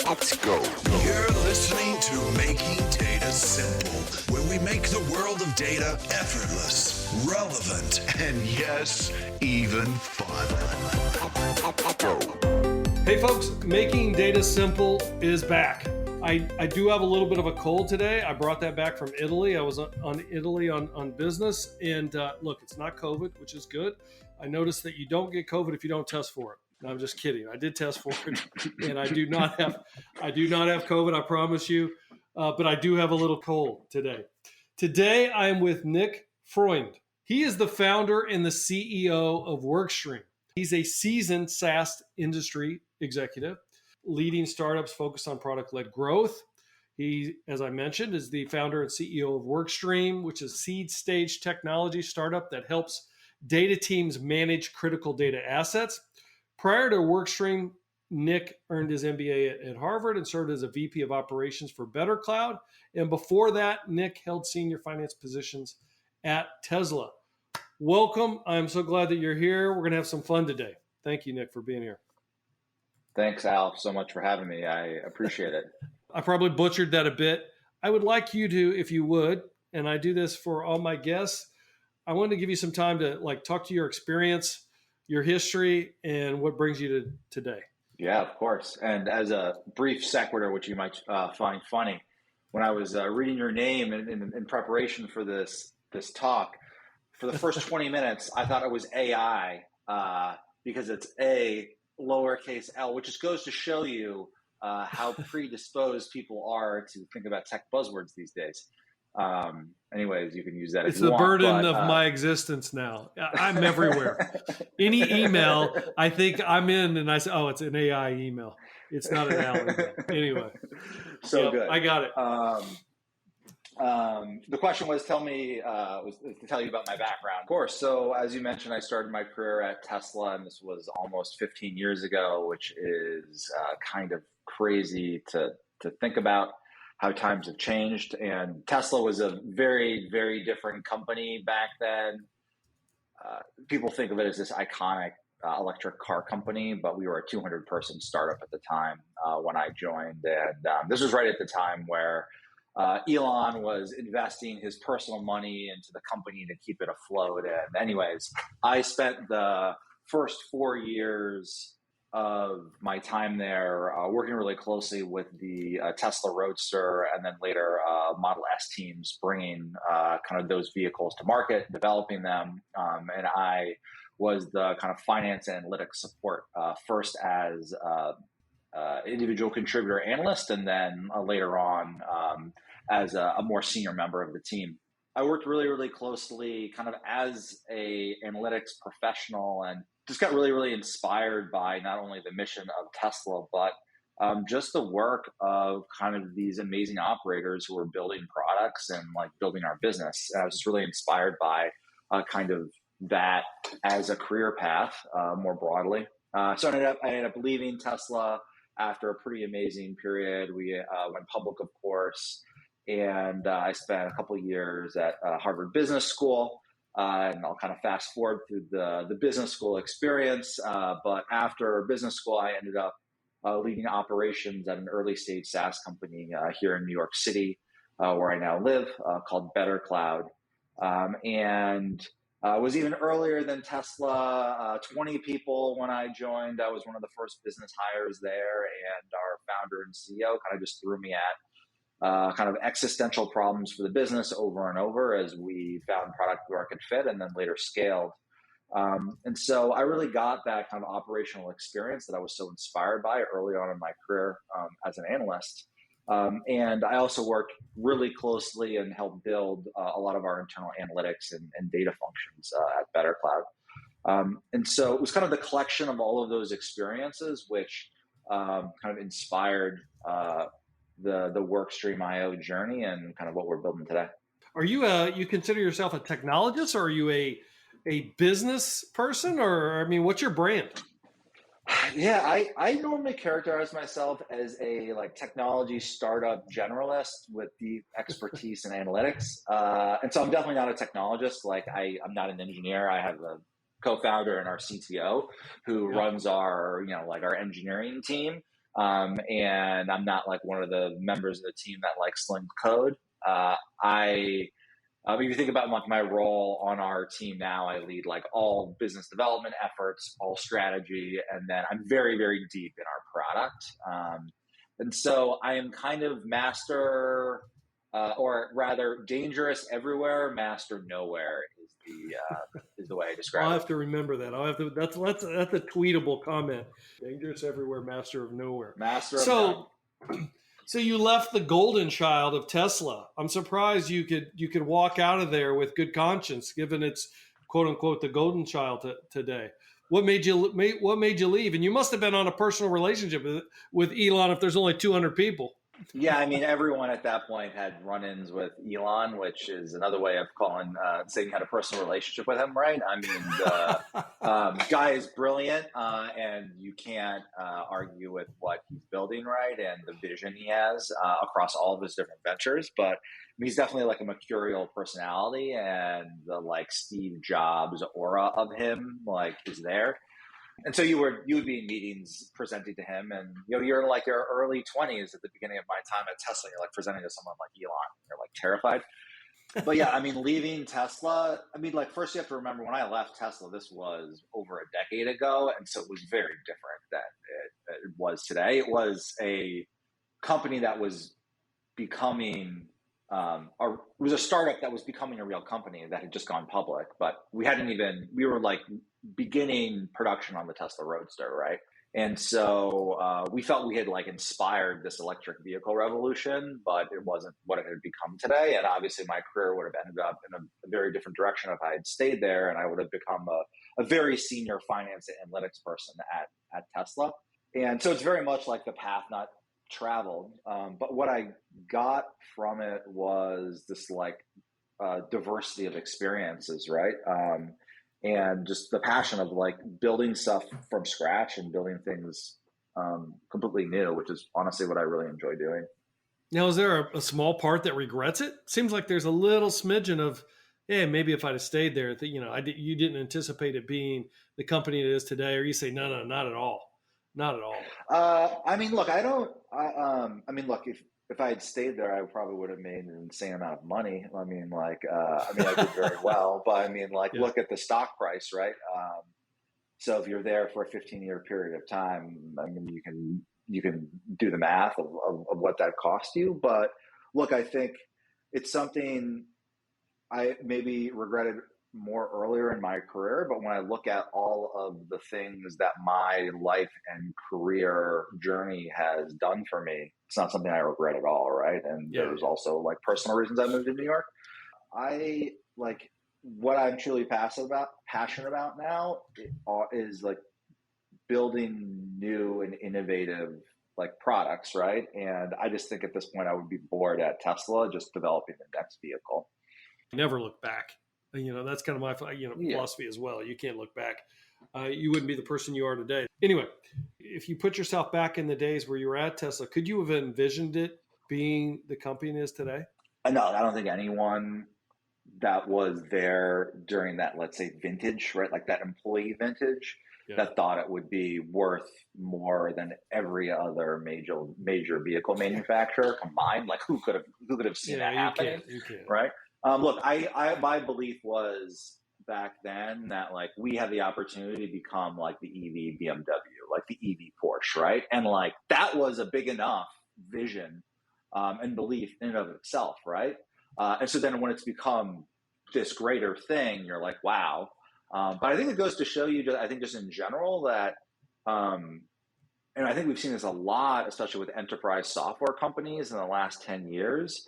Let's go. You're listening to Making Data Simple, where we make the world of data effortless, relevant, and yes, even fun. Let's go. Hey folks, Making Data Simple is back. I do have a little bit of a cold today. I brought that back from Italy. I was on Italy on business, and look, it's not COVID, which is good. I noticed that you don't get COVID if you don't test for it. No, I'm just kidding. I did test for it, and I do not have COVID. I promise you, but I do have a little cold today. Today, I am with Nick Freund. He is the founder and the CEO of Workstream. He's a seasoned SaaS industry executive, leading startups focused on product-led growth. He, as I mentioned, is the founder and CEO of Workstream, which is a seed stage technology startup that helps data teams manage critical data assets. Prior to Workstream, Nick earned his MBA at Harvard and served as a VP of operations for Better Cloud. And before that, Nick held senior finance positions at Tesla. Welcome. I'm so glad that you're here. We're going to have some fun today. Thank you, Nick, for being here. Thanks, Al, so much for having me. I appreciate it. I probably butchered that a bit. I would like you to, if you would, and I do this for all my guests, I wanted to give you some time to talk to your experience, your history, and what brings you to today. Yeah, of course. And as a brief sequitur, which you might find funny, when I was reading your name in preparation for this talk, for the first 20 minutes, I thought it was AI because it's A, lowercase l, which just goes to show you how predisposed people are to think about tech buzzwords these days. Anyways, you can use that it's if you want. It's the burden of my existence now. I'm everywhere. Any email, I think I'm in, and I say, oh, it's an AI email. It's not an Al email. Anyway. So good. I got it. The question was, to tell you about my background. Of course. So as you mentioned, I started my career at Tesla, and this was almost 15 years ago, which is kind of crazy to think about how times have changed. And Tesla was a very, very different company back then. People think of it as this iconic electric car company, but we were a 200-person startup at the time when I joined. And this was right at the time where Elon was investing his personal money into the company to keep it afloat. And anyways, I spent the first 4 years of my time there working really closely with the Tesla Roadster and then later Model S teams, bringing kind of those vehicles to market, developing them. And I was the kind of finance analytics support, first as individual contributor analyst, and then later on as a more senior member of the team. I worked really, really closely kind of as a analytics professional and just got really, really inspired by not only the mission of Tesla, but just the work of kind of these amazing operators who were building products and building our business. And I was just really inspired by kind of that as a career path more broadly. So I ended up leaving Tesla after a pretty amazing period. We went public, of course, and I spent a couple of years at Harvard Business School. And I'll kind of fast forward through the business school experience. But after business school, I ended up leading operations at an early stage SaaS company here in New York City, where I now live, called Better Cloud. And was even earlier than Tesla, 20 people when I joined. I was one of the first business hires there, and our founder and CEO kind of just threw me at kind of existential problems for the business over and over as we found product market fit and then later scaled. And so I really got that kind of operational experience that I was so inspired by early on in my career as an analyst. And I also worked really closely and helped build a lot of our internal analytics and data functions at Better Cloud. And so it was kind of the collection of all of those experiences which kind of inspired the Workstream IO journey and kind of what we're building today. Are you you consider yourself a technologist, or are you a business person, or what's your brand? Yeah, I normally characterize myself as a technology startup generalist with deep expertise in analytics, and so I'm definitely not a technologist. I'm not an engineer. I have a co-founder and our CTO who runs our our engineering team. And I'm not like one of the members of the team that like slings code. If you think about like my role on our team now, I lead like all business development efforts, all strategy, and then I'm very, very deep in our product. And so I am kind of master, or rather dangerous everywhere, master nowhere is the way I describe I'll it. have to remember that. I'll have to. That's a tweetable comment. Dangerous everywhere, master of nowhere. Master of So, none. so you left the golden child of Tesla. I'm surprised you could walk out of there with good conscience, given it's quote unquote the golden child today. What made you leave? And you must have been on a personal relationship with Elon if there's only 200 people. Yeah, I mean, everyone at that point had run-ins with Elon, which is another way of saying you had a personal relationship with him, right? I mean, the guy is brilliant, and you can't argue with what he's building, right? And the vision he has across all of his different ventures. But he's definitely like a mercurial personality, and the like Steve Jobs aura of him like is there. And so you would be in meetings presenting to him, and you're in like your early 20s at the beginning of my time at Tesla. You're like presenting to someone like Elon. You're like terrified. But yeah, I mean, leaving Tesla. I mean, like first you have to remember when I left Tesla, this was over a decade ago, and so it was very different than it was today. It was a company that was becoming. It was a startup that was becoming a real company that had just gone public, but we were like beginning production on the Tesla Roadster, right? And so we felt we had like inspired this electric vehicle revolution, but it wasn't what it had become today. And obviously my career would have ended up in a very different direction if I had stayed there, and I would have become a very senior finance and analytics person at Tesla. And so it's very much like the path not traveled. But what I got from it was this like diversity of experiences, right? And just the passion of like building stuff from scratch and building things completely new, which is honestly what I really enjoy doing. Now, is there a small part that regrets it? Seems like there's a little smidgen of, yeah, maybe if I'd have stayed there, you didn't anticipate it being the company it is today, or you say, no, not at all. Not at all. I mean, look, if I had stayed there, I probably would have made an insane amount of money. I did very well, but I mean, like, look at the stock price, right? So if you're there for a 15-year period of time, I mean, you can do the math of what that cost you. But look, I think it's something I maybe regretted more earlier in my career, but when I look at all of the things that my life and career journey has done for me, it's not something I regret at all, right? And there's also like personal reasons I moved to New York. I like what I'm truly passionate about now is like building new and innovative like products, right? And I just think at this point I would be bored at Tesla just developing the next vehicle. Never look back. That's kind of my philosophy as well. You can't look back. You wouldn't be the person you are today. Anyway, if you put yourself back in the days where you were at Tesla, could you have envisioned it being the company it is today? No, I don't think anyone that was there during that, let's say, vintage, right? Like that employee vintage, that thought it would be worth more than every other major vehicle manufacturer combined. Like who could have seen that happening, right? Look, my belief was back then that like we had the opportunity to become like the EV BMW, like the EV Porsche, right? And like that was a big enough vision and belief in and of itself, right? And so then when it's become this greater thing, you're like, wow. But I think it goes to show you, I think just in general that, and I think we've seen this a lot, especially with enterprise software companies in the last 10 years,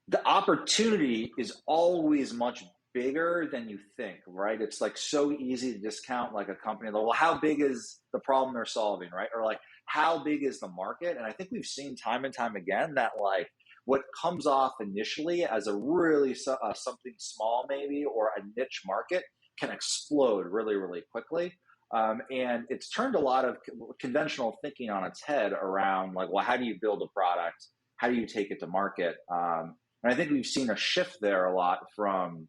the opportunity is always much bigger than you think, right? It's like so easy to discount like a company. Well, how big is the problem they're solving, right? Or like, how big is the market? And I think we've seen time and time again that like what comes off initially as a really something small maybe or a niche market can explode really, really quickly. And it's turned a lot of conventional thinking on its head around like, well, how do you build a product? How do you take it to market? And I think we've seen a shift there a lot from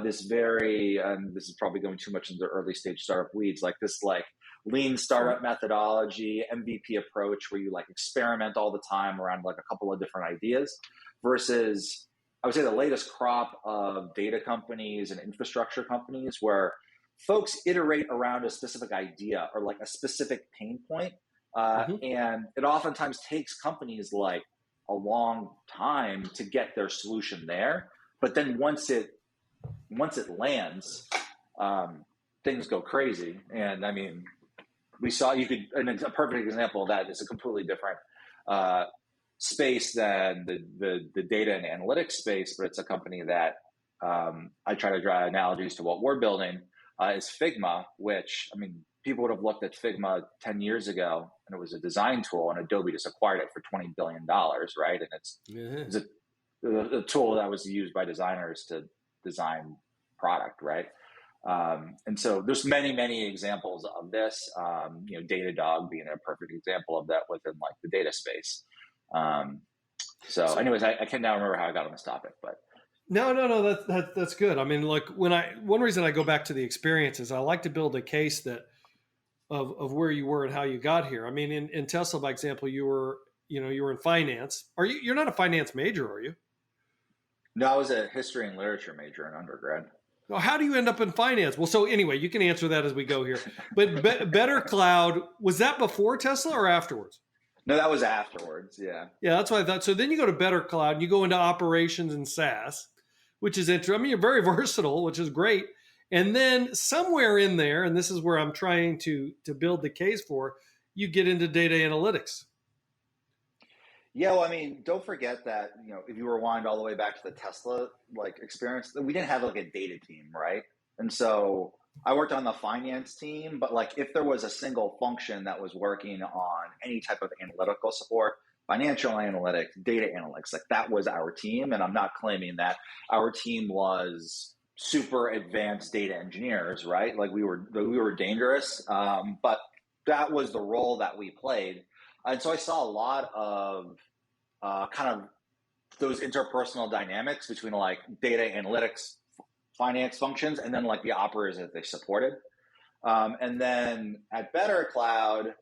this this is probably going too much into early stage startup weeds, like this like lean startup methodology, MVP approach, where you like experiment all the time around like a couple of different ideas, versus I would say the latest crop of data companies and infrastructure companies where folks iterate around a specific idea or like a specific pain point. And it oftentimes takes companies like a long time to get their solution there. But then once it lands, things go crazy. And I mean, a perfect example of that is a completely different space than the data and analytics space, but it's a company that I try to draw analogies to what we're building is Figma, which, I mean, people would have looked at Figma 10 years ago and it was a design tool, and Adobe just acquired it for $20 billion, right? And it's a tool that was used by designers to design product, right? And so there's many examples of this, Datadog being a perfect example of that within like the data space. So anyways, I can now remember how I got on this topic, but. No, that's good. I mean, like one reason I go back to the experience is I like to build a case that of where you were and how you got here. I mean, in Tesla, by example, you were in finance. You're not a finance major, are you? No, I was a history and literature major in undergrad. Well, how do you end up in finance? Well, so anyway, you can answer that as we go here. But Better Cloud, was that before Tesla or afterwards? No, that was afterwards. Yeah. Yeah, that's what I thought. So then you go to Better Cloud and you go into operations and SaaS, which is interesting. I mean, you're very versatile, which is great. And then somewhere in there, and this is where I'm trying to build the case for, you get into data analytics. Yeah, well, I mean, don't forget that, if you rewind all the way back to the Tesla like experience, we didn't have like a data team, right? And so I worked on the finance team, but like if there was a single function that was working on any type of analytical support, financial analytics, data analytics, like that was our team. And I'm not claiming that our team was super advanced data engineers, right? Like we were dangerous, but that was the role that we played. And so I saw a lot of kind of those interpersonal dynamics between like data analytics, finance functions, and then like the operators that they supported. And then at Better Cloud,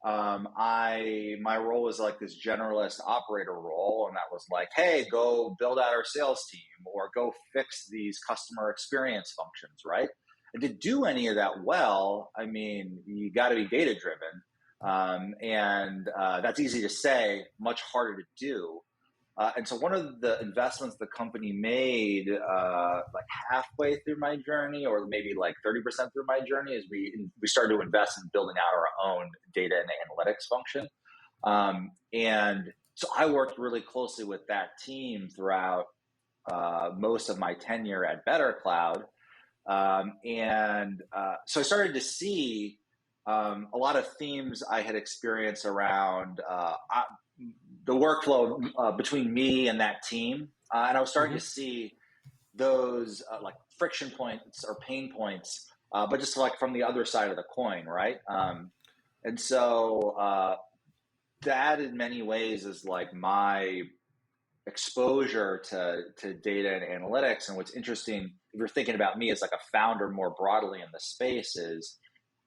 my role was like this generalist operator role. And that was like, hey, go build out our sales team or go fix these customer experience functions, right? And to do any of that well, I mean, you got to be data driven. And that's easy to say, much harder to do. And so one of the investments the company made like halfway through my journey, or maybe like 30% through my journey, is we started to invest in building out our own data and analytics function. And so I worked really closely with that team throughout most of my tenure at Better Cloud. So I started to see a lot of themes I had experienced around the workflow between me and that team. And I was starting to see those like friction points or pain points, but just like from the other side of the coin, right? And so that in many ways is like my exposure to data and analytics. And what's interesting, if you're thinking about me as like a founder more broadly in the space, is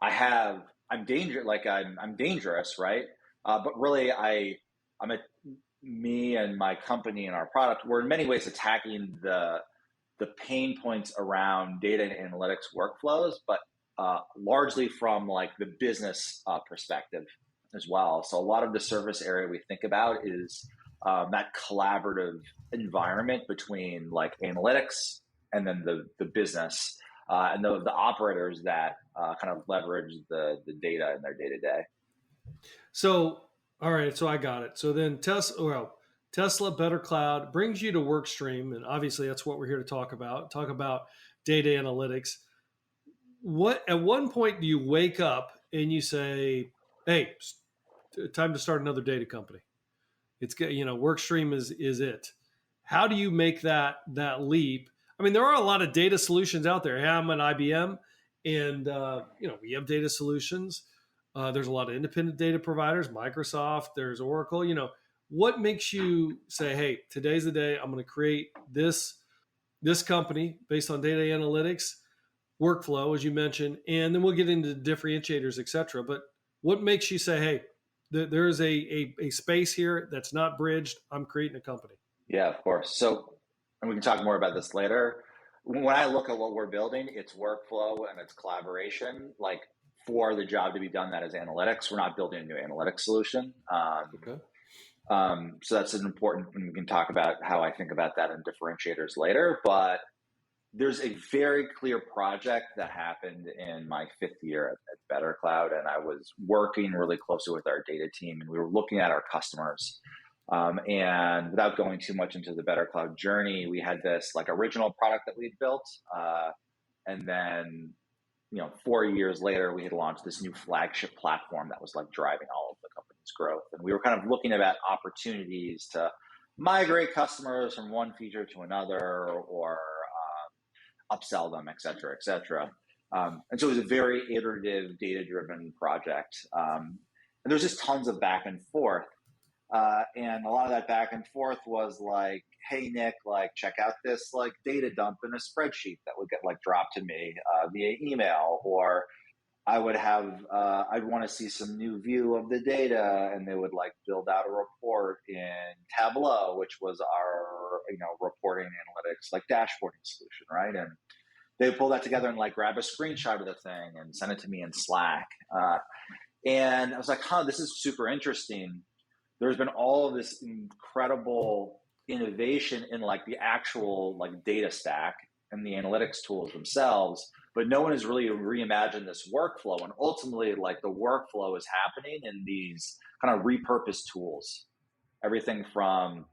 I'm dangerous, right? But really me and my company and our product, we're in many ways attacking the pain points around data and analytics workflows, but largely from like the business perspective as well. So a lot of the service area we think about is that collaborative environment between like analytics and then the business and the operators that kind of leverage the data in their day-to-day. So, all right, so I got it. So then Tesla Better Cloud brings you to Workstream, and obviously that's what we're here to talk about data analytics. At one point do you wake up and you say, hey, time to start another data company? It's, Workstream is it. How do you make that leap? I mean, there are a lot of data solutions out there. Hey, I'm an IBM, and we have data solutions. There's a lot of independent data providers, Microsoft, there's Oracle. What makes you say, hey, today's the day I'm going to create this company based on data analytics? workflow, as you mentioned, and then we'll get into differentiators, et cetera. But what makes you say, hey, there's a space here that's not bridged. I'm creating a company. Yeah, of course. So, and we can talk more about this later. When I look at what we're building, it's workflow and it's collaboration. Like for the job to be done, that is analytics. We're not building a new analytics solution. Okay. So that's an important, and we can talk about how I think about that in differentiators later. But there's a very clear project that happened in my 5th year at Better Cloud, and I was working really closely with our data team, and we were looking at our customers. And without going too much into the Better Cloud journey, we had this like original product that we'd built, and then 4 years later, we had launched this new flagship platform that was like driving all of the company's growth. And we were kind of looking at opportunities to migrate customers from one feature to another, or upsell them, et cetera, et cetera. And so it was a very iterative, data-driven project. And there's just tons of back and forth. And a lot of that back and forth was like, hey, Nick, like check out this like data dump in a spreadsheet that would get like dropped to me via email, or I would have, I'd want to see some new view of the data, and they would like build out a report in Tableau, which was our, reporting analytics, like dashboarding solution, right? And they would pull that together and like grab a screenshot of the thing and send it to me in Slack. And I was like, this is super interesting. There's been all of this incredible innovation in like the actual like data stack and the analytics tools themselves, but no one has really reimagined this workflow. And ultimately, like the workflow is happening in these kind of repurposed tools. Everything from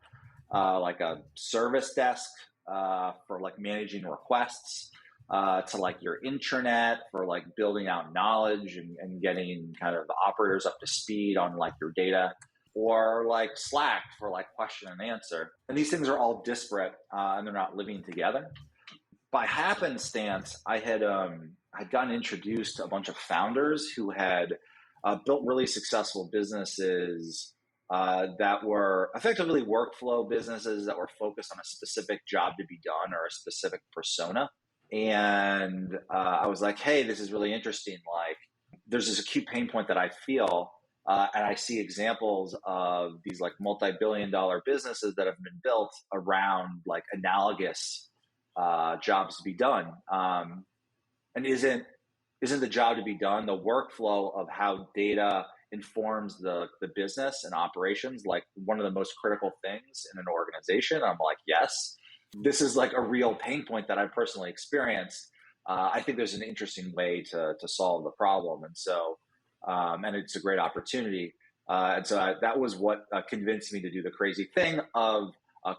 like a service desk for like managing requests to like your intranet for like building out knowledge and getting kind of the operators up to speed on like your data, or like Slack for like question and answer. And these things are all disparate and they're not living together. By happenstance, I had gotten introduced to a bunch of founders who had built really successful businesses that were effectively workflow businesses that were focused on a specific job to be done or a specific persona. And I was like, hey, this is really interesting. Like, there's this acute pain point that I feel, and I see examples of these like multi-billion-dollar businesses that have been built around like analogous jobs to be done. And isn't the job to be done, the workflow of how data informs the business and operations, like one of the most critical things in an organization? I'm like, yes, this is like a real pain point that I personally experienced. I think there's an interesting way to solve the problem. And so, and it's a great opportunity. And so that was what convinced me to do the crazy thing of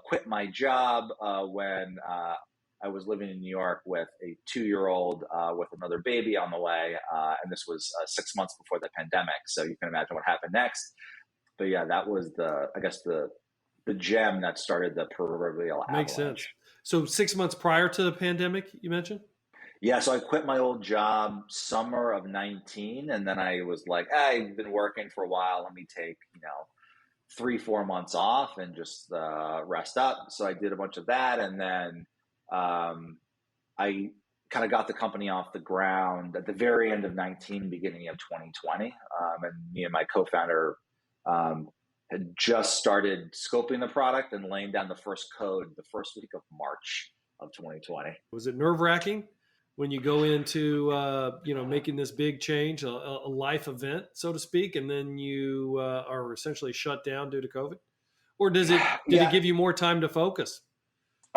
quit my job when I was living in New York with a 2-year-old with another baby on the way. And this was 6 months before the pandemic. So you can imagine what happened next. But yeah, that was the gem that started the proverbial avalanche. Makes sense. So 6 months prior to the pandemic, you mentioned? Yeah, so I quit my old job summer of 19, and then I was like, I've been working for a while. Let me take 3-4 months off and just rest up. So I did a bunch of that, and then I kind of got the company off the ground at the very end of 19, beginning of 2020. And me and my co-founder had just started scoping the product and laying down the first code the first week of March of 2020. Was it nerve-wracking when you go into making this big change, a life event, so to speak, and then you are essentially shut down due to COVID? Or did it give you more time to focus?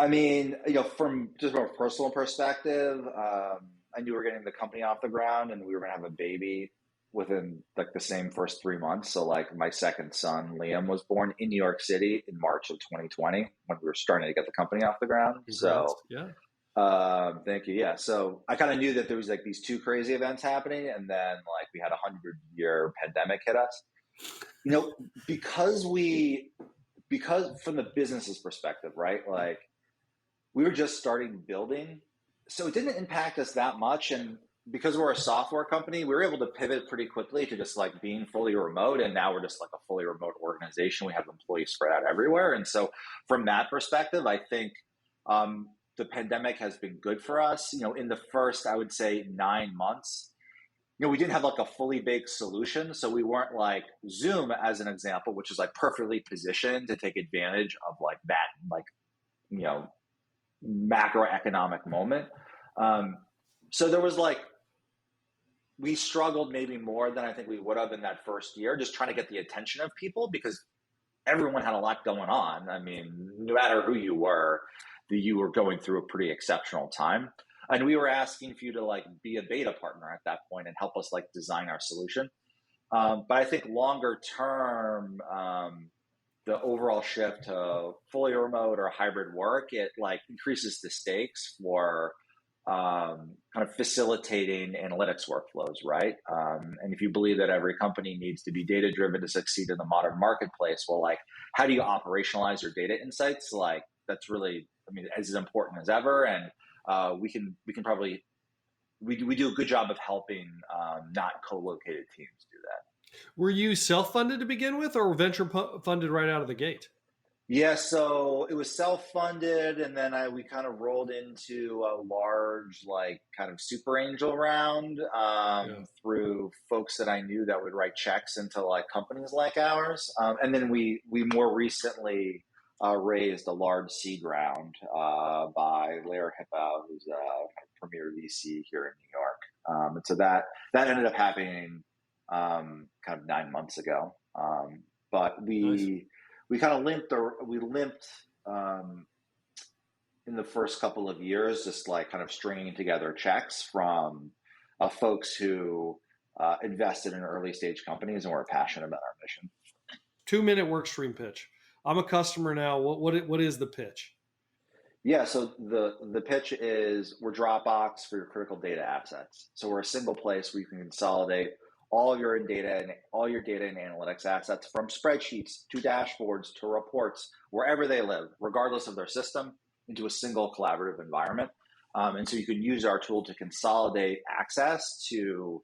I mean, from a personal perspective, I knew we were getting the company off the ground and we were going to have a baby within like the same first 3 months. So like my second son, Liam, was born in New York City in March of 2020 when we were starting to get the company off the ground. Congrats. So yeah. Thank you. Yeah. So I kind of knew that there was like these two crazy events happening, and then like we had 100-year pandemic hit us, because from the business's perspective, right? Like we were just starting building, so it didn't impact us that much. And because we're a software company, we were able to pivot pretty quickly to just like being fully remote. And now we're just like a fully remote organization. We have employees spread out everywhere. And so from that perspective, I think, the pandemic has been good for us. In the first, I would say 9 months, we didn't have like a fully baked solution. So we weren't like Zoom as an example, which is like perfectly positioned to take advantage of like that, like, macroeconomic moment. So there was like, we struggled maybe more than I think we would have in that first year, just trying to get the attention of people because everyone had a lot going on. I mean, no matter who you were going through a pretty exceptional time. And we were asking for you to like be a beta partner at that point and help us like design our solution. But I think longer term, the overall shift to fully remote or hybrid work, it like increases the stakes for kind of facilitating analytics workflows, right? And if you believe that every company needs to be data driven to succeed in the modern marketplace, well, like, how do you operationalize your data insights? Like, that's really, as important as ever. And we can probably, we do a good job of helping not co-located teams do that. Were you self-funded to begin with, or venture funded right out of the gate? Yeah, so it was self-funded, and then we kind of rolled into a large, like, kind of super angel round through folks that I knew that would write checks into like companies like ours, and then we more recently raised a large seed round by Larry Hippo, who's a kind of premier VC here in New York, and so that ended up happening kind of 9 months ago, but we kind of limped in the first couple of years, just like kind of stringing together checks from folks who invested in early stage companies and were passionate about our mission. 2-minute Workstream pitch. I'm a customer now. What is the pitch? Yeah, so the pitch is we're Dropbox for your critical data assets. So we're a single place where you can consolidate all your data and analytics assets, from spreadsheets to dashboards to reports, wherever they live, regardless of their system, into a single collaborative environment. And so you can use our tool to consolidate access to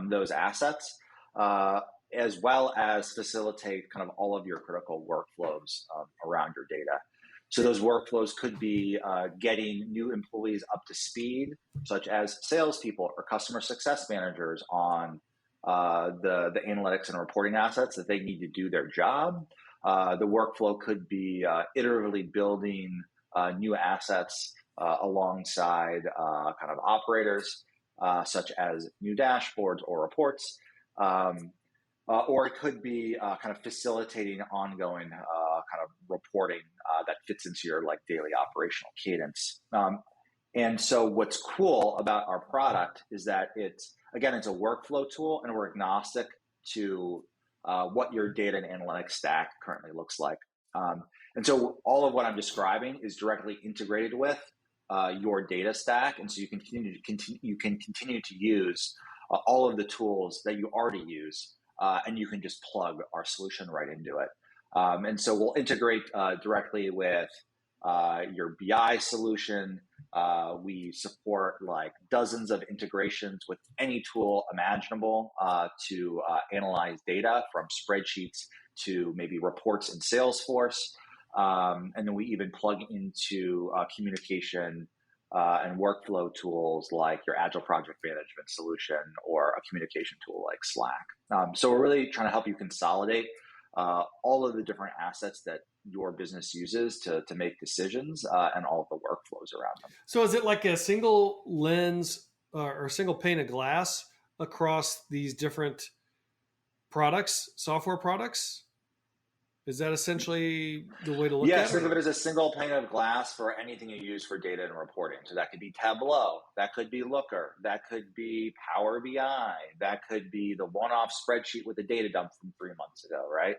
those assets, as well as facilitate kind of all of your critical workflows around your data. So those workflows could be getting new employees up to speed, such as salespeople or customer success managers on the analytics and reporting assets that they need to do their job. The workflow could be iteratively building new assets alongside kind of operators, such as new dashboards or reports. Or it could be kind of facilitating ongoing kind of reporting that fits into your like daily operational cadence. And so what's cool about our product is that it's a workflow tool, and we're agnostic to what your data and analytics stack currently looks like. And so all of what I'm describing is directly integrated with your data stack. And so you can continue to use all of the tools that you already use, and you can just plug our solution right into it. And so we'll integrate directly with your BI solution. We support like dozens of integrations with any tool imaginable to analyze data, from spreadsheets to maybe reports in Salesforce. And then we even plug into communication and workflow tools like your Agile project management solution or a communication tool like Slack. So we're really trying to help you consolidate all of the different assets that your business uses to make decisions and all of the workflows around them. So is it like a single lens or a single pane of glass across these different products, software products? Is that essentially the way to look at it? Yes, think of it as a single pane of glass for anything you use for data and reporting. So that could be Tableau, that could be Looker, that could be Power BI, that could be the one-off spreadsheet with a data dump from 3 months ago, right?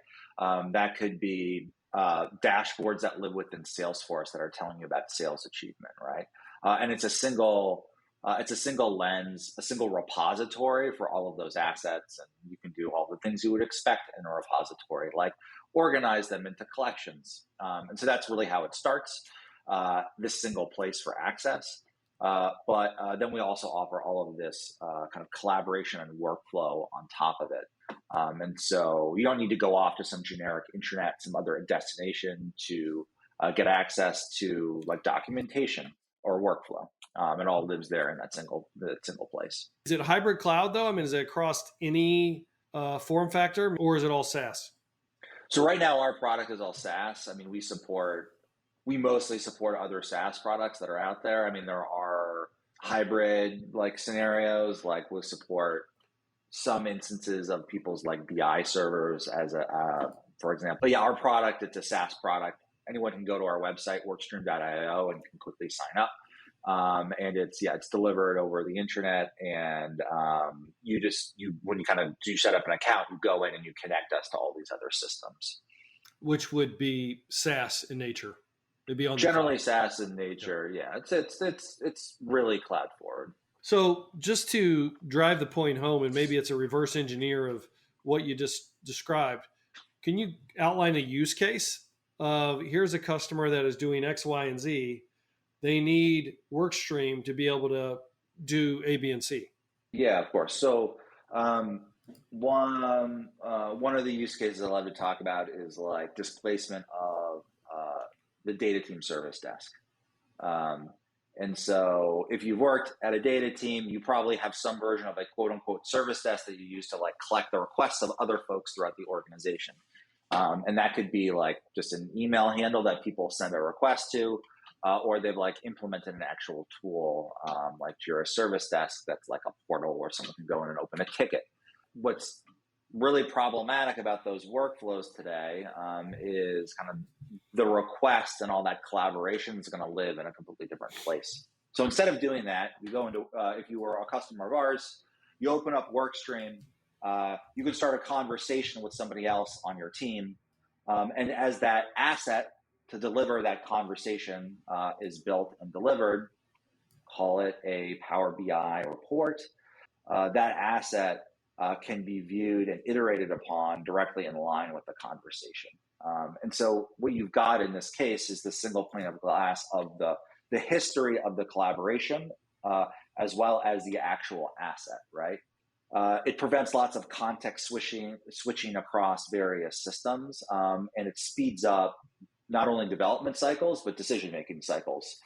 That could be dashboards that live within Salesforce that are telling you about sales achievement, right? And it's a single lens, a single repository for all of those assets, and you can do all the things you would expect in a repository, like organize them into collections. And so that's really how it starts, this single place for access. But then we also offer all of this kind of collaboration and workflow on top of it. And so you don't need to go off to some generic intranet, some other destination to get access to like documentation or workflow. It all lives there in that single place. Is it hybrid cloud though? I mean, is it across any form factor, or is it all SaaS? So right now our product is all SaaS. I mean, we mostly support other SaaS products that are out there. I mean, there are hybrid like scenarios, like we'll support some instances of people's like BI servers as for example. But yeah, our product, it's a SaaS product. Anyone can go to our website, workstream.io, and can quickly sign up. And it's delivered over the internet. And when you set up an account, you go in and you connect us to all these other systems. Which would be SaaS in nature. It'd be on generally SaaS in nature. Yeah, it's really cloud forward. So just to drive the point home, and maybe it's a reverse engineer of what you just described, can you outline a use case of here's a customer that is doing X, Y, and Z. They need Workstream to be able to do A, B, and C. Yeah, of course. So one of the use cases I love to talk about is like displacement of the data team service desk. And so if you've worked at a data team, you probably have some version of a quote unquote service desk that you use to like collect the requests of other folks throughout the organization. And that could be like just an email handle that people send a request to, or they've like implemented an actual tool like Jira Service Desk that's like a portal where someone can go in and open a ticket. What's really problematic about those workflows today is kind of the request and all that collaboration is going to live in a completely different place. So instead of doing that, you go into, if you were a customer of ours, you open up Workstream, you can start a conversation with somebody else on your team. And as that asset to deliver that conversation is built and delivered, call it a Power BI report, that asset can be viewed and iterated upon directly in line with the conversation. And so what you've got in this case is the single pane of glass of the history of the collaboration, as well as the actual asset, right? It prevents lots of context switching across various systems, and it speeds up not only development cycles, but decision-making cycles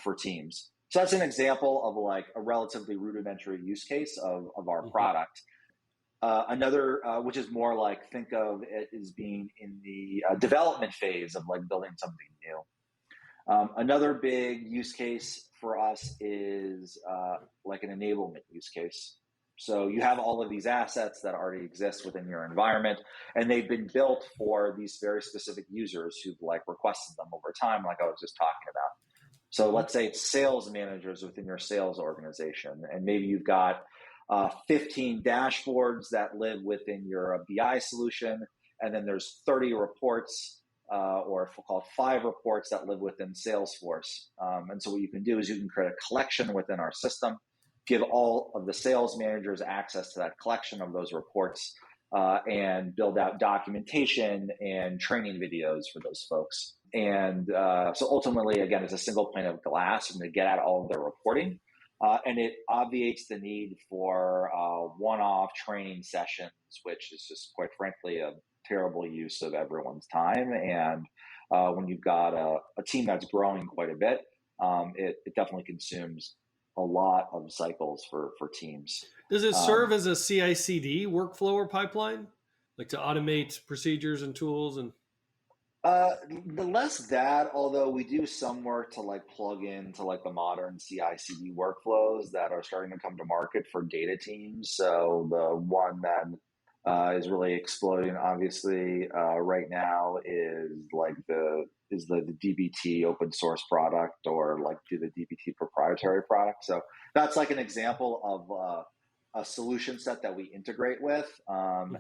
for teams. So that's an example of like a relatively rudimentary use case of our product. Another, which is more like, think of it as being in the development phase of like building something new. Another big use case for us is like an enablement use case. So you have all of these assets that already exist within your environment, and they've been built for these very specific users who've like requested them over time, like I was just talking about. So let's say it's sales managers within your sales organization, and maybe you've got 15 dashboards that live within your BI solution, and then there's 30 reports, or if we'll call it 5 reports that live within Salesforce. And so what you can do is you can create a collection within our system, give all of the sales managers access to that collection of those reports, and build out documentation and training videos for those folks. And so ultimately, again, it's a single pane of glass and they get at all of their reporting. And it obviates the need for one-off training sessions, which is just quite frankly a terrible use of everyone's time. And when you've got a team that's growing quite a bit, it definitely consumes a lot of cycles for teams. Does it serve as a CI/CD workflow or pipeline, like to automate procedures and tools? And less that, although we do some work to like plug into like the modern CI/CD workflows that are starting to come to market for data teams. So the one that is really exploding, obviously, right now is like the DBT open source product, or like the DBT proprietary product. So that's like an example of a solution set that we integrate with, and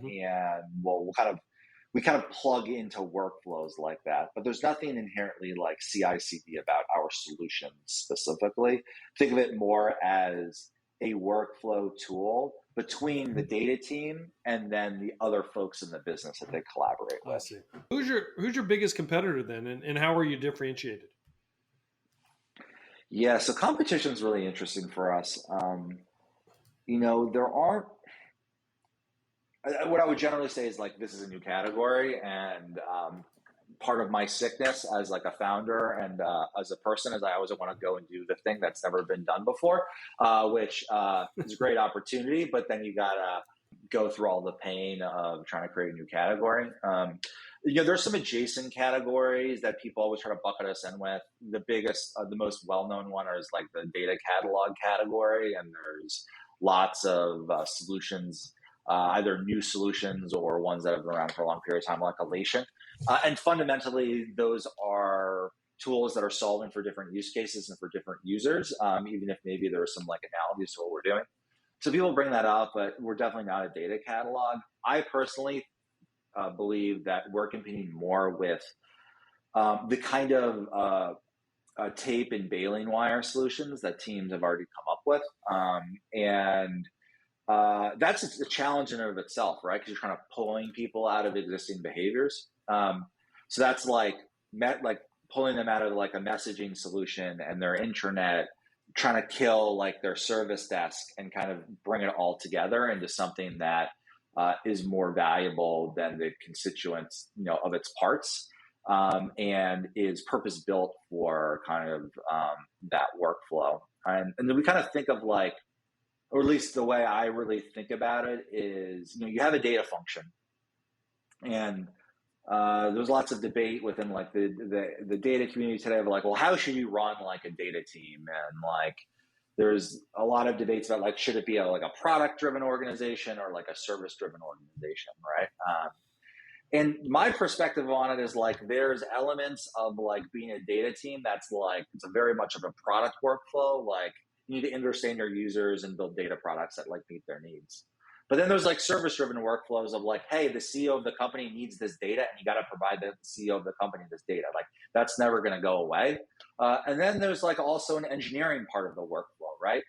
we kind of plug into workflows like that. But there's nothing inherently like CI/CD about our solution specifically. Think of it more as a workflow tool between the data team and then the other folks in the business that they collaborate with. I see. Who's your biggest competitor then, and how are you differentiated? Yeah, so competition is really interesting for us. There aren't. What I would generally say is like this is a new category, and part of my sickness as like a founder and as a person is I always want to go and do the thing that's never been done before, which is a great opportunity, but then you gotta go through all the pain of trying to create a new category. There's some adjacent categories that people always try to bucket us in with. The biggest, the most well-known one is like the data catalog category, and there's lots of solutions, either new solutions or ones that have been around for a long period of time, like Elation. And fundamentally, those are tools that are solving for different use cases and for different users, even if maybe there are some like analogies to what we're doing. So people bring that up, but we're definitely not a data catalog. I personally believe that we're competing more with the kind of tape and baling wire solutions that teams have already come up with. And that's a challenge in and of itself, right? Because you're trying to pulling people out of existing behaviors. So that's like pulling them out of like a messaging solution and their intranet, trying to kill like their service desk and kind of bring it all together into something that is more valuable than the constituents, of its parts, and is purpose built for kind of that workflow. And then we kind of think of like, or at least the way I really think about it is, you have a data function, and there's lots of debate within like the data community today of like, well, how should you run like a data team? And like, there's a lot of debates about like, should it be like a product driven organization or like a service driven organization, right? And my perspective on it is like, there's elements of like being a data team that's like, it's a very much of a product workflow. Like, you need to understand your users and build data products that like meet their needs. But then there's like service driven workflows of like, hey, the CEO of the company needs this data, and you got to provide the CEO of the company this data. Like, that's never going to go away. And then there's like also an engineering part of the workflow, right?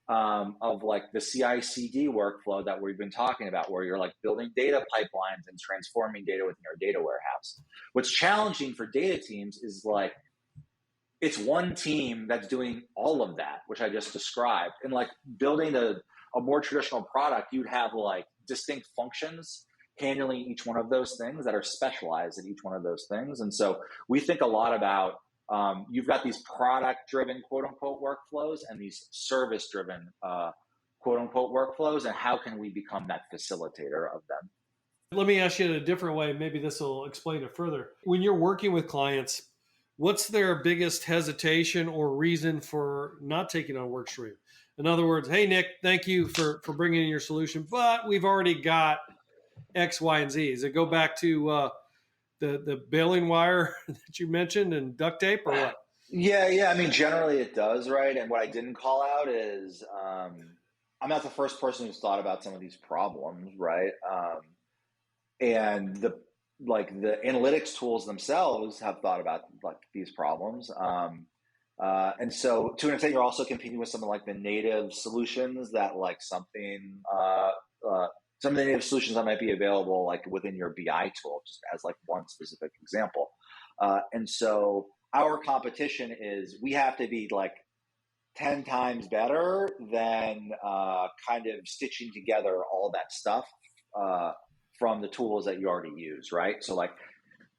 Of like the CI/CD workflow that we've been talking about, where you're like building data pipelines and transforming data within your data warehouse. What's challenging for data teams is like, it's one team that's doing all of that, which I just described. And like building a more traditional product, you'd have like distinct functions handling each one of those things that are specialized in each one of those things. And so we think a lot about, you've got these product-driven, quote-unquote, workflows and these service-driven, quote-unquote, workflows, and how can we become that facilitator of them? Let me ask you in a different way. Maybe this will explain it further. When you're working with clients, what's their biggest hesitation or reason for not taking on Workstream? In other words, hey, Nick, thank you for bringing in your solution, but we've already got X, Y, and Z. Does it go back to the baling wire that you mentioned and duct tape, or what? Yeah. I mean, generally it does, right? And what I didn't call out is I'm not the first person who's thought about some of these problems, right? And the analytics tools themselves have thought about like these problems. And so to an extent, you're also competing with some of like the native solutions that like some of the native solutions that might be available like within your BI tool, just as like one specific example. And so our competition is we have to be like 10 times better than kind of stitching together all that stuff from the tools that you already use, right? So like,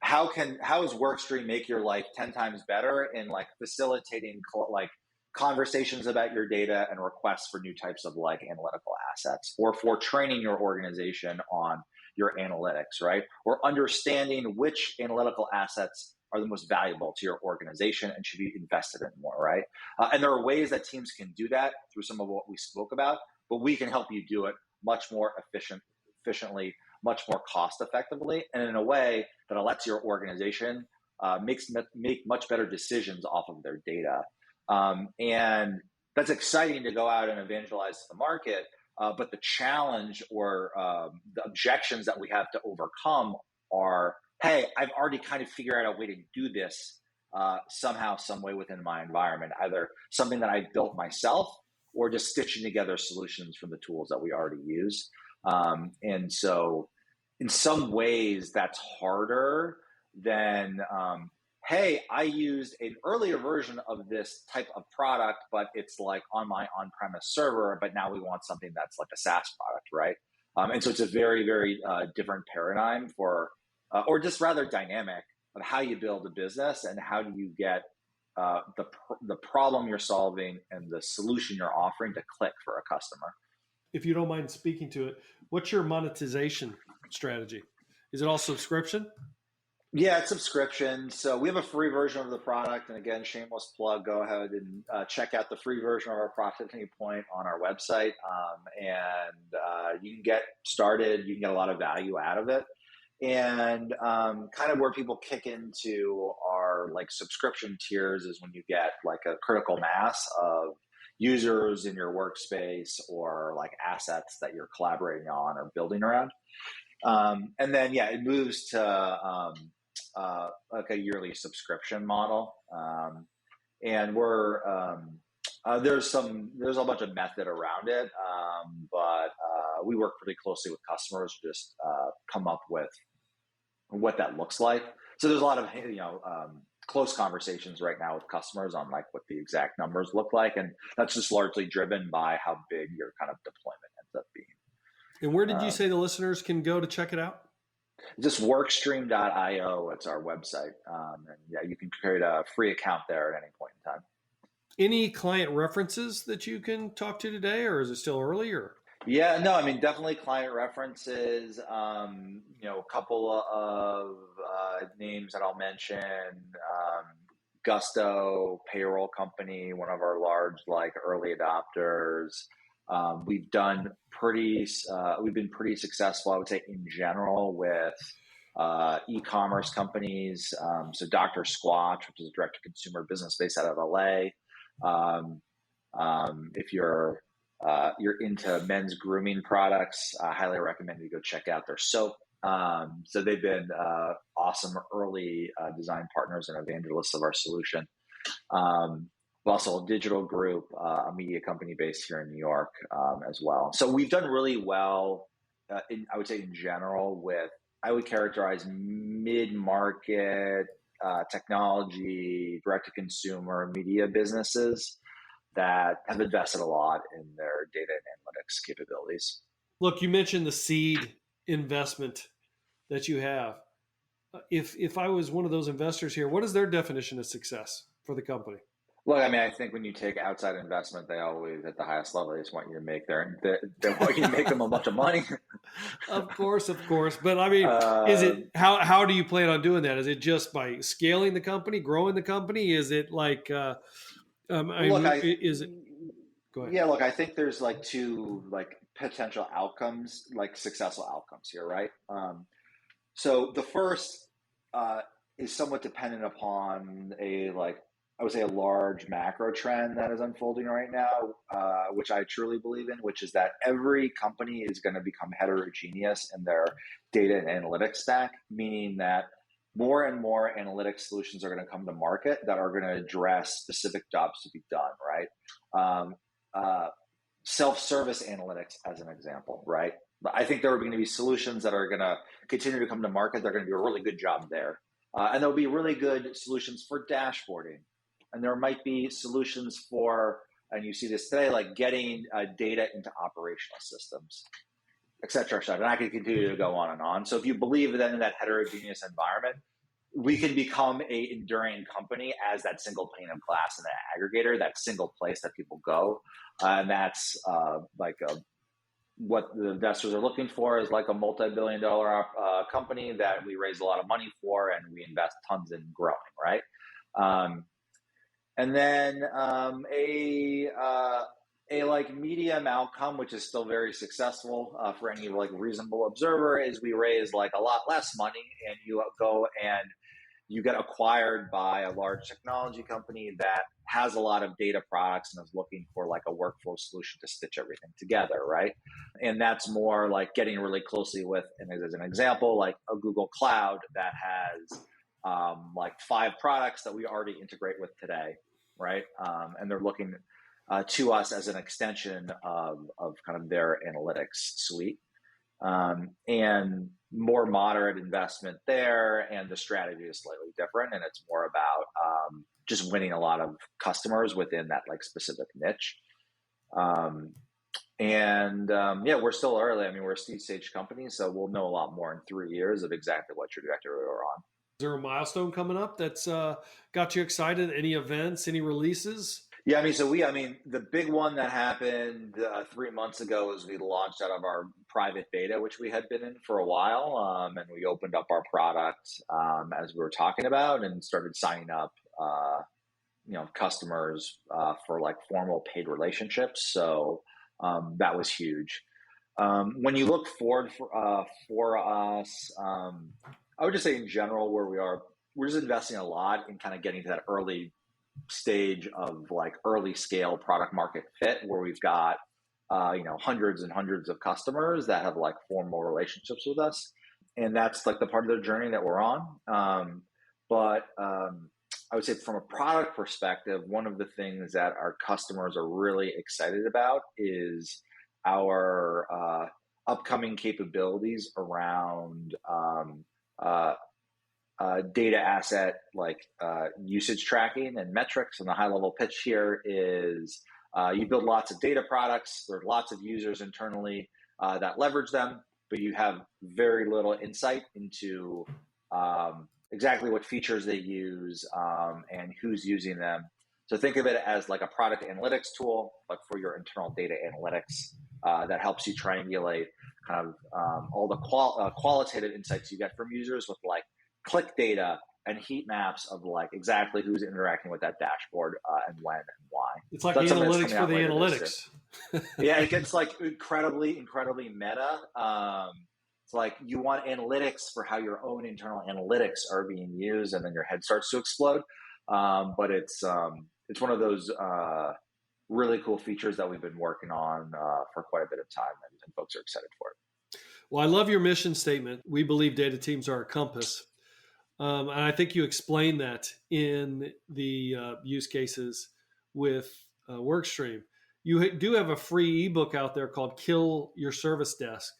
how does Workstream make your life 10 times better in like facilitating like conversations about your data and requests for new types of like analytical assets, or for training your organization on your analytics, right? Or understanding which analytical assets are the most valuable to your organization and should be invested in more, right? And there are ways that teams can do that through some of what we spoke about, but we can help you do it much more efficiently, much more cost effectively, and in a way that lets your organization make much better decisions off of their data. And that's exciting to go out and evangelize to the market. But the challenge or the objections that we have to overcome are, hey, I've already kind of figured out a way to do this somehow, some way within my environment, either something that I built myself or just stitching together solutions from the tools that we already use. And so in some ways that's harder than, hey, I used an earlier version of this type of product, but it's like on my on-premise server, but now we want something that's like a SaaS product, right? And so it's a very, very different paradigm for, or just rather dynamic of how you build a business and how do you get the problem you're solving and the solution you're offering to click for a customer. If you don't mind speaking to it, what's your monetization strategy? Is it all subscription? Yeah, it's subscription. So we have a free version of the product. And again, shameless plug, go ahead and check out the free version of our product at any point on our website. You can get started. You can get a lot of value out of it. And kind of where people kick into our like subscription tiers is when you get like a critical mass of users in your workspace or like assets that you're collaborating on or building around. And then, yeah, it moves to like a yearly subscription model. And there's a bunch of method around it. But we work pretty closely with customers to just come up with what that looks like. So there's a lot of, close conversations right now with customers on like what the exact numbers look like. And that's just largely driven by how big your kind of deployment ends up being. And where did you say the listeners can go to check it out? Just workstream.io. It's our website. And yeah, you can create a free account there at any point in time. Any client references that you can talk to today, or is it still early? Or yeah, no, I mean, definitely client references. A couple of names that I'll mention. Gusto payroll company, one of our large like early adopters. We've been pretty successful, I would say, in general with e-commerce companies. So Dr. Squatch, which is a direct-to-consumer business based out of LA. If you're into men's grooming products, I highly recommend you go check out their soap. So they've been awesome early design partners and evangelists of our solution. Also, Digital Group, a media company based here in New York as well. So we've done really well, I would say in general, with, I would characterize mid-market technology, direct-to-consumer media businesses that have invested a lot in their data and analytics capabilities. Look, you mentioned the seed investment that you have. If I was one of those investors here, what is their definition of success for the company? Look, I mean, I think when you take outside investment, they always, at the highest level, they just want you to make they want you to make them a bunch of money. Of course. But I mean, is it, how do you plan on doing that? Is it just by scaling the company, growing the company? Is it like, is it, go ahead. Yeah, look, I think there's like two like potential outcomes, like successful outcomes here, right? So the first is somewhat dependent upon I would say a large macro trend that is unfolding right now, which I truly believe in, which is that every company is going to become heterogeneous in their data and analytics stack, meaning that more and more analytics solutions are going to come to market that are going to address specific jobs to be done, right? Self-service analytics as an example, right? I think there are going to be solutions that are going to continue to come to market. They're going to do a really good job there. And there'll be really good solutions for dashboarding. And there might be solutions for, and you see this today, like getting data into operational systems, et cetera, et cetera. And I can continue to go on and on. So if you believe that in that heterogeneous environment, we can become a enduring company as that single pane of glass and that aggregator, that single place that people go. And that's what the investors are looking for is like a multi-billion-dollar company that we raise a lot of money for and we invest tons in growing, right? And then a like medium outcome, which is still very successful for any like reasonable observer, is we raise like a lot less money and you go and you get acquired by a large technology company that has a lot of data products and is looking for like a workflow solution to stitch everything together, right? And that's more like getting really closely with, and as an example, like a Google Cloud that has like 5 products that we already integrate with today, right? And they're looking to us as an extension of kind of their analytics suite. And more moderate investment there, and the strategy is slightly different, and it's more about just winning a lot of customers within that like specific niche. Yeah, we're still early. I mean, we're a seed stage company, so we'll know a lot more in 3 years of exactly what trajectory we're on. there a milestone coming up that's got you excited? Any events, any releases? Yeah, the big one that happened 3 months ago is we launched out of our private beta, which we had been in for a while, and we opened up our product as we were talking about, and started signing up, customers for like formal paid relationships. So that was huge. When you look forward for us, I would just say in general where we are, we're just investing a lot in kind of getting to that early stage of like early scale product market fit where we've got hundreds and hundreds of customers that have like formal relationships with us, and that's like the part of the journey that we're on. But I would say from a product perspective, one of the things that our customers are really excited about is our upcoming capabilities around data asset usage tracking and metrics. And the high level pitch here is you build lots of data products. There are lots of users internally that leverage them, but you have very little insight into exactly what features they use and who's using them. So think of it as like a product analytics tool, but for your internal data analytics that helps you triangulate kind of all the qualitative insights you get from users with like click data and heat maps of like exactly who's interacting with that dashboard and when and why. It's like analytics for the analytics. Yeah, it gets like incredibly meta. It's like you want analytics for how your own internal analytics are being used, and then your head starts to explode. But it's one of those really cool features that we've been working on for quite a bit of time, and folks are excited for it. Well, I love your mission statement. We believe data teams are a compass. And I think you explained that in the use cases with Workstream. You do have a free ebook out there called Kill Your Service Desk,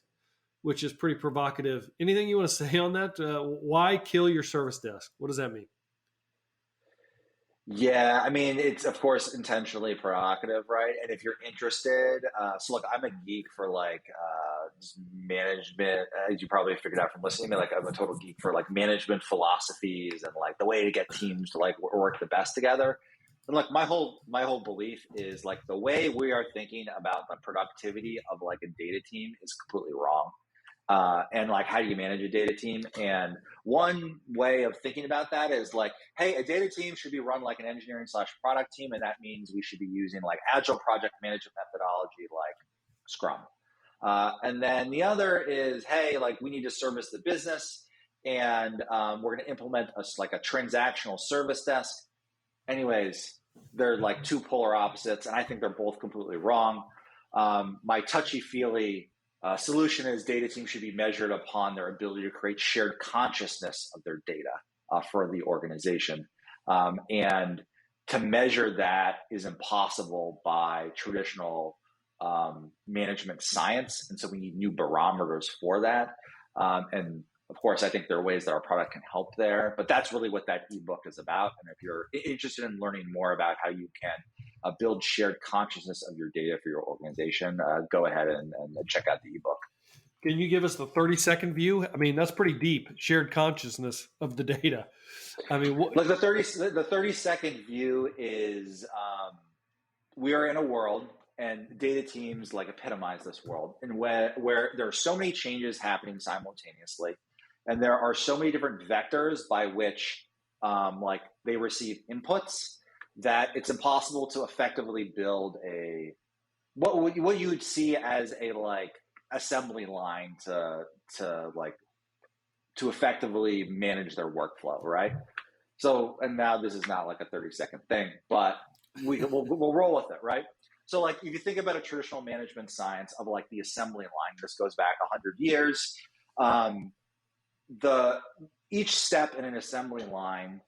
which is pretty provocative. Anything you want to say on that? Why kill your service desk? What does that mean? Yeah, I mean, it's of course intentionally provocative, right? And if you're interested, so look, I'm a geek for like just management, as you probably figured out from listening to me, like I'm a total geek for like management philosophies and like the way to get teams to like work the best together. And like my whole belief is like the way we are thinking about the productivity of like a data team is completely wrong. And like, how do you manage a data team? And one way of thinking about that is like, hey, a data team should be run like an engineering / product team. And that means we should be using like agile project management methodology, like Scrum. And then the other is, hey, like we need to service the business, and we're going to implement a transactional service desk. Anyways, they're like two polar opposites, and I think they're both completely wrong. My touchy-feely solution is data teams should be measured upon their ability to create shared consciousness of their data for the organization. And to measure that is impossible by traditional management science. And so we need new barometers for that. And of course, I think there are ways that our product can help there, but that's really what that ebook is about. And if you're interested in learning more about how you can build shared consciousness of your data for your organization, go ahead and check out the ebook. Can you give us the 30-second view? I mean, that's pretty deep, shared consciousness of the data. I mean, like the 30-second view is we are in a world, and data teams like epitomize this world, and where there are so many changes happening simultaneously, and there are so many different vectors by which like they receive inputs, that it's impossible to effectively build what you would see as a like assembly line to effectively manage their workflow, right? So, and now this is not like a 30-second thing, but we'll roll with it, right? So like if you think about a traditional management science of like the assembly line, this goes back 100 years. Each step in an assembly line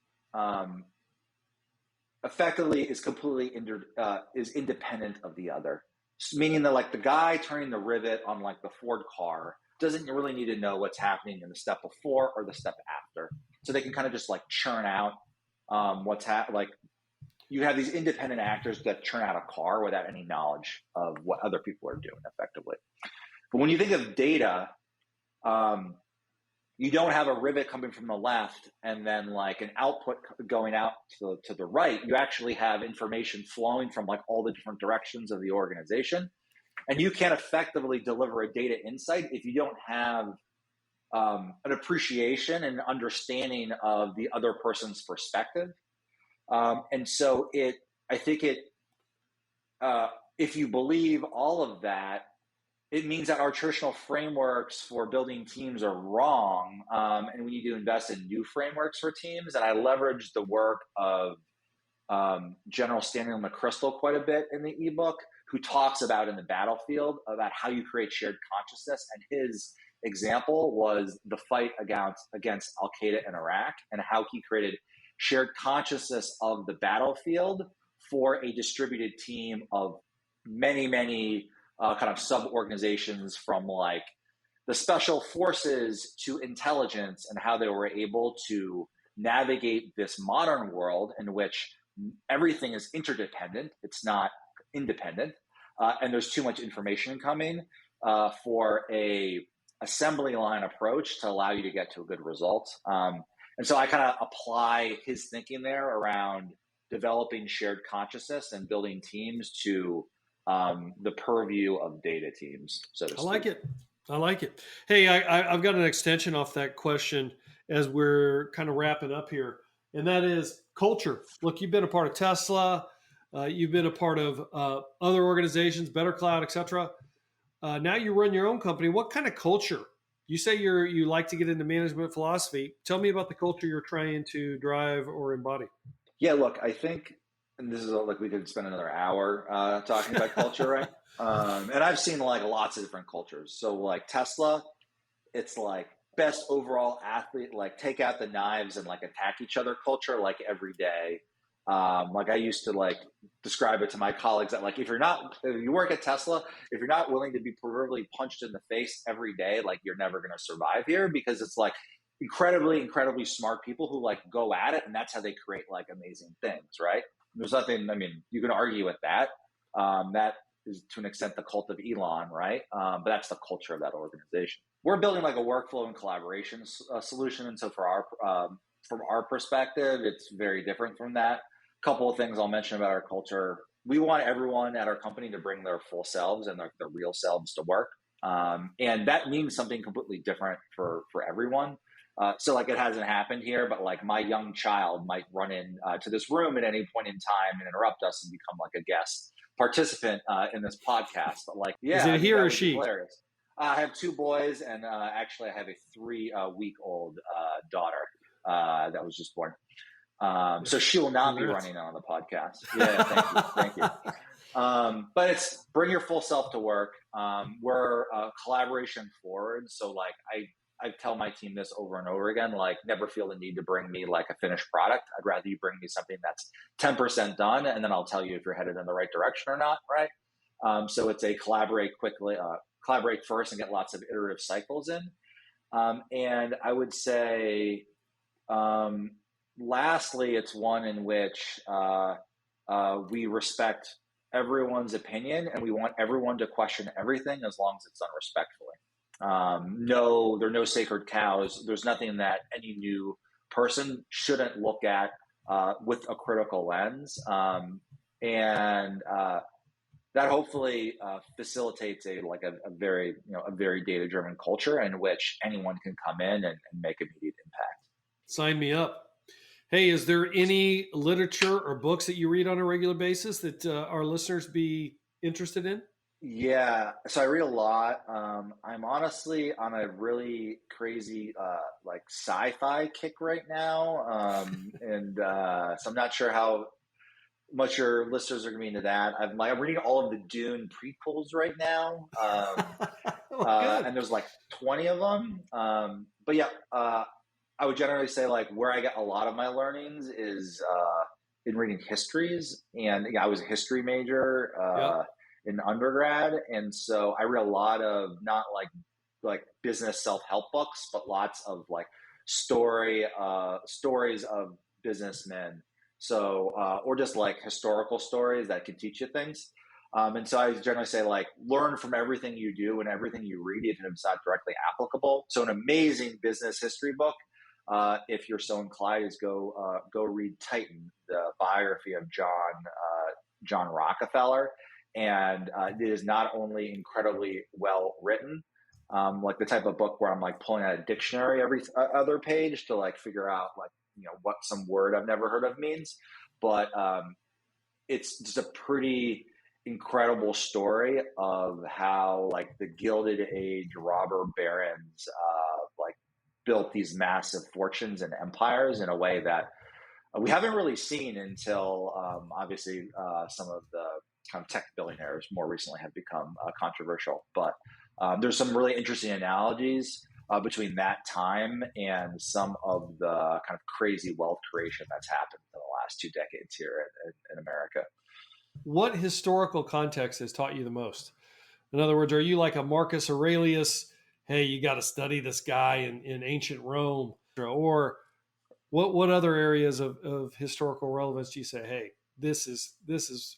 effectively is completely is independent of the other, meaning that like the guy turning the rivet on like the Ford car doesn't really need to know what's happening in the step before or the step after. So they can kind of just like churn out what's happening. Like you have these independent actors that churn out a car without any knowledge of what other people are doing effectively. But when you think of data, you don't have a rivet coming from the left and then like an output going out to the right. You actually have information flowing from like all the different directions of the organization. And you can't effectively deliver a data insight if you don't have an appreciation and understanding of the other person's perspective. And so I think if you believe all of that, it means that our traditional frameworks for building teams are wrong, and we need to invest in new frameworks for teams. And I leverage the work of General Stanley McChrystal quite a bit in the ebook, who talks about in the battlefield about how you create shared consciousness. And his example was the fight against Al-Qaeda in Iraq, and how he created shared consciousness of the battlefield for a distributed team of many kind of sub-organizations, from like the special forces to intelligence, and how they were able to navigate this modern world in which everything is interdependent. It's not independent. And there's too much information coming for a assembly line approach to allow you to get to a good result. And so I kind of apply his thinking there around developing shared consciousness and building teams to the purview of data teams, so to speak. I like it. Hey, I've got an extension off that question as we're kind of wrapping up here, and that is culture. Look, you've been a part of Tesla, you've been a part of other organizations, Better Cloud, etc. Now you run your own company. What kind of culture? You say you like to get into management philosophy. Tell me about the culture you're trying to drive or embody. Yeah, look, I think, and this is like we could spend another hour talking about culture, right? And I've seen like lots of different cultures. So like Tesla, it's like best overall athlete, like take out the knives and like attack each other culture like every day. Like I used to like describe it to my colleagues that like if you work at Tesla, if you're not willing to be proverbially punched in the face every day, like you're never going to survive here, because it's like incredibly smart people who like go at it, and that's how they create like amazing things, right? There's nothing, I mean, you can argue with that. That is to an extent the cult of Elon, right? But that's the culture of that organization. We're building like a workflow and collaboration solution. And so from our perspective, it's very different from that. A couple of things I'll mention about our culture. We want everyone at our company to bring their full selves and their real selves to work. And that means something completely different for everyone. So like it hasn't happened here, but like my young child might run in to this room at any point in time and interrupt us and become like a guest participant in this podcast. But like, yeah, is it he or she? Hilarious. I have two boys, and actually I have a 3-week-old daughter that was just born. So she will not be running on the podcast. Yeah, thank you. But it's bring your full self to work. We're collaboration forward. So like I tell my team this over and over again, like never feel the need to bring me like a finished product. I'd rather you bring me something that's 10% done, and then I'll tell you if you're headed in the right direction or not, right? So it's a collaborate first and get lots of iterative cycles in. And I would say, lastly, it's one in which we respect everyone's opinion, and we want everyone to question everything as long as it's done respectfully. No, there are no sacred cows. There's nothing that any new person shouldn't look at with a critical lens. And that hopefully facilitates a very data-driven culture in which anyone can come in and make immediate impact. Sign me up. Hey, is there any literature or books that you read on a regular basis that our listeners be interested in? Yeah, so I read a lot. I'm honestly on a really crazy like sci-fi kick right now, and so I'm not sure how much your listeners are going to be into that. I'm reading all of the Dune prequels right now, and there's like 20 of them. But yeah, I would generally say like where I get a lot of my learnings is in reading histories, and yeah, I was a history major. In undergrad, and so I read a lot of not like business self-help books, but lots of like stories of businessmen. So or just like historical stories that can teach you things. And so I generally say, like, learn from everything you do and everything you read, even if it's not directly applicable. So an amazing business history book, if you're so inclined, is go read Titan, the biography of John Rockefeller. And it is not only incredibly well written, like the type of book where I'm like pulling out a dictionary every other page to like figure out like, what some word I've never heard of means, but it's just a pretty incredible story of how like the Gilded Age robber barons like built these massive fortunes and empires in a way that we haven't really seen until obviously some of the kind of tech billionaires more recently have become controversial. But there's some really interesting analogies between that time and some of the kind of crazy wealth creation that's happened in the last 2 decades here in America. What historical context has taught you the most? In other words, are you like a Marcus Aurelius? Hey, you got to study this guy in ancient Rome, or what other areas of historical relevance do you say, hey, this is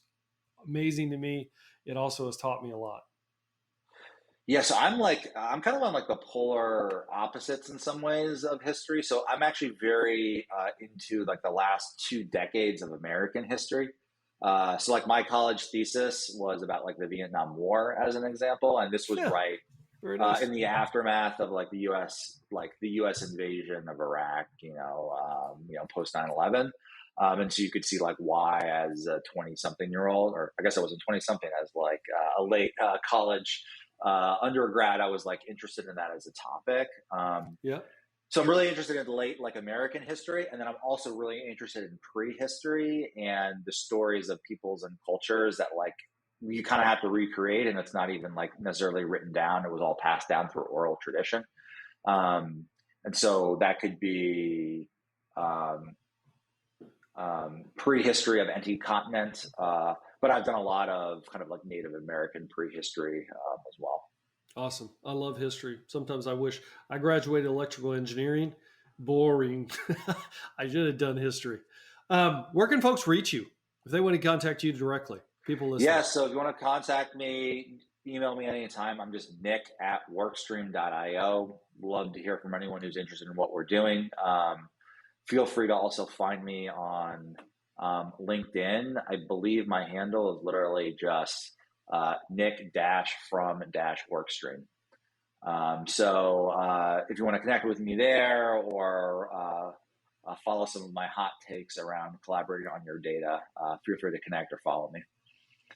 amazing to me. It also has taught me a lot. Yeah, so I'm kind of on like the polar opposites in some ways of history. So I'm actually very into like the last 2 decades of American history. So like my college thesis was about like the Vietnam War as an example, and this was Very nice. in the aftermath of like the U.S. invasion of Iraq, post 9/11. And so you could see like why, as a 20-something-year-old, or I guess I wasn't 20-something, as like a late college undergrad, I was like interested in that as a topic. Yeah. So I'm really interested in late like American history, and then I'm also really interested in prehistory and the stories of peoples and cultures that like you kind of have to recreate, and it's not even like necessarily written down. It was all passed down through oral tradition. And so that could be prehistory of any continent, but I've done a lot of kind of like Native American prehistory as well. Awesome. I love history. Sometimes I wish I graduated electrical engineering. Boring. I should have done history. Where can folks reach you if they want to contact you directly? People listening. Yeah, so if you want to contact me, email me anytime. I'm just nick@workstream.io. Love to hear from anyone who's interested in what we're doing. Feel free to also find me on LinkedIn. I believe my handle is literally just Nick-from-Workstream. So if you want to connect with me there, or follow some of my hot takes around collaborating on your data, feel free to connect or follow me.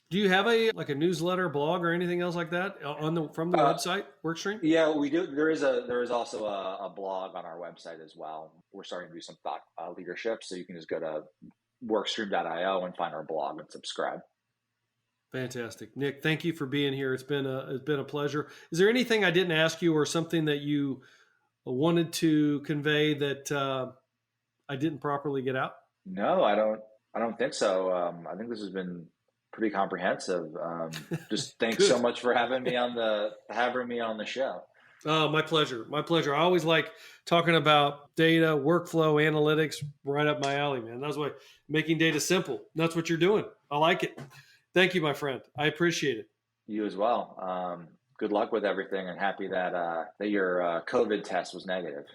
Do you have a newsletter, blog, or anything else like that from the website Workstream? Yeah, we do. There is also a blog on our website as well. We're starting to do some thought leadership, so you can just go to workstream.io and find our blog and subscribe. Fantastic. Nick, thank you for being here. It's been a pleasure. Is there anything I didn't ask you, or something that you wanted to convey that I didn't properly get out? No, I don't think so. I think this has been pretty comprehensive. Just thanks so much for having me on the show. Oh, my pleasure. My pleasure. I always like talking about data, workflow, analytics, right up my alley, man. That's why making data simple. That's what you're doing. I like it. Thank you, my friend. I appreciate it. You as well. Good luck with everything, and happy that your COVID test was negative.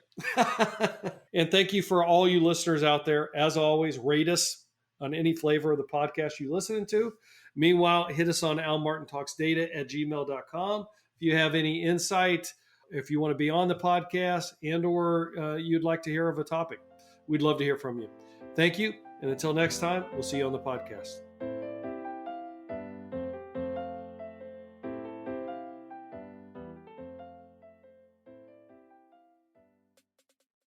And thank you for all you listeners out there. As always, rate us on any flavor of the podcast you're listening to. Meanwhile, hit us on almartintalksdata@gmail.com. If you have any insight, if you want to be on the podcast, and or you'd like to hear of a topic, we'd love to hear from you. Thank you. And until next time, we'll see you on the podcast.